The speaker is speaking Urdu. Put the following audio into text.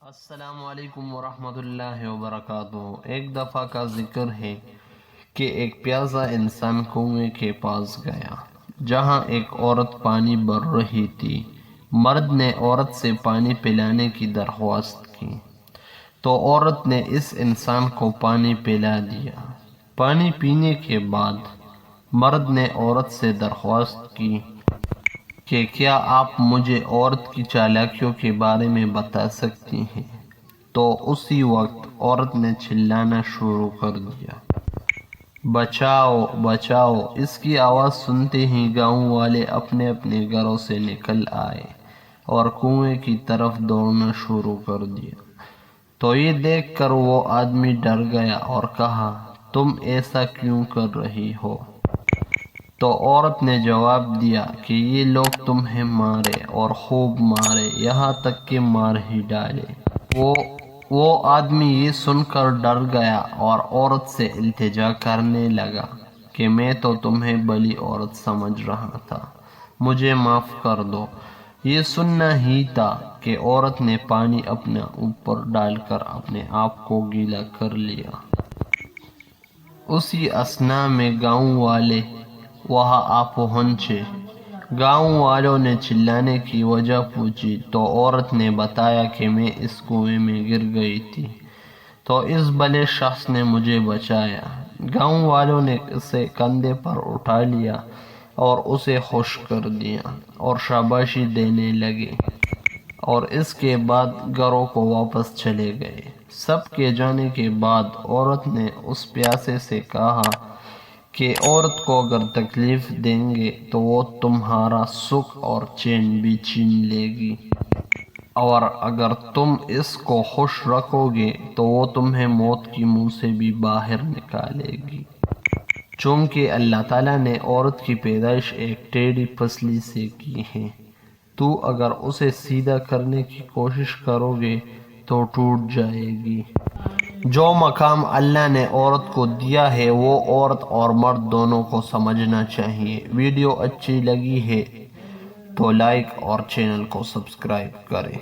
السلام علیکم ورحمۃ اللہ وبرکاتہ۔ ایک دفعہ کا ذکر ہے کہ ایک پیاسا انسان کنویں کے پاس گیا جہاں ایک عورت پانی بھر رہی تھی۔ مرد نے عورت سے پانی پلانے کی درخواست کی تو عورت نے اس انسان کو پانی پلا دیا۔ پانی پینے کے بعد مرد نے عورت سے درخواست کی کہ کیا آپ مجھے عورت کی چالاکیوں کے بارے میں بتا سکتی ہیں؟ تو اسی وقت عورت نے چلانا شروع کر دیا، بچاؤ بچاؤ! اس کی آواز سنتے ہی گاؤں والے اپنے اپنے گھروں سے نکل آئے اور کنویں کی طرف دوڑنا شروع کر دیا۔ تو یہ دیکھ کر وہ آدمی ڈر گیا اور کہا، تم ایسا کیوں کر رہی ہو؟ تو عورت نے جواب دیا کہ یہ لوگ تمہیں مارے اور خوب مارے، یہاں تک کہ مار ہی ڈالے۔ وہ آدمی یہ سن کر ڈر گیا اور عورت سے التجا کرنے لگا کہ میں تو تمہیں بھلی عورت سمجھ رہا تھا، مجھے معاف کر دو۔ یہ سننا ہی تھا کہ عورت نے پانی اپنے اوپر ڈال کر اپنے آپ کو گیلا کر لیا۔ اسی اثنا میں گاؤں والے وہاں آ پہنچے۔ گاؤں والوں نے چلانے کی وجہ پوچھی تو عورت نے بتایا کہ میں اس کنویں میں گر گئی تھی تو اس بھلے شخص نے مجھے بچایا۔ گاؤں والوں نے اسے کندھے پر اٹھا لیا اور اسے خشک کر دیا اور شاباشی دینے لگے اور اس کے بعد گھروں کو واپس چلے گئے۔ سب کے جانے کے بعد عورت نے اس پیاسے سے کہا کہ عورت کو اگر تکلیف دیں گے تو وہ تمہارا سکھ اور چین بھی چھین لے گی، اور اگر تم اس کو خوش رکھو گے تو وہ تمہیں موت کی منہ سے بھی باہر نکالے گی۔ چونکہ اللہ تعالیٰ نے عورت کی پیدائش ایک ٹیڑھی پسلی سے کی ہے، تو اگر اسے سیدھا کرنے کی کوشش کرو گے تو ٹوٹ جائے گی۔ جو مقام اللہ نے عورت کو دیا ہے وہ عورت اور مرد دونوں کو سمجھنا چاہیے۔ ویڈیو اچھی لگی ہے تو لائک اور چینل کو سبسکرائب کریں۔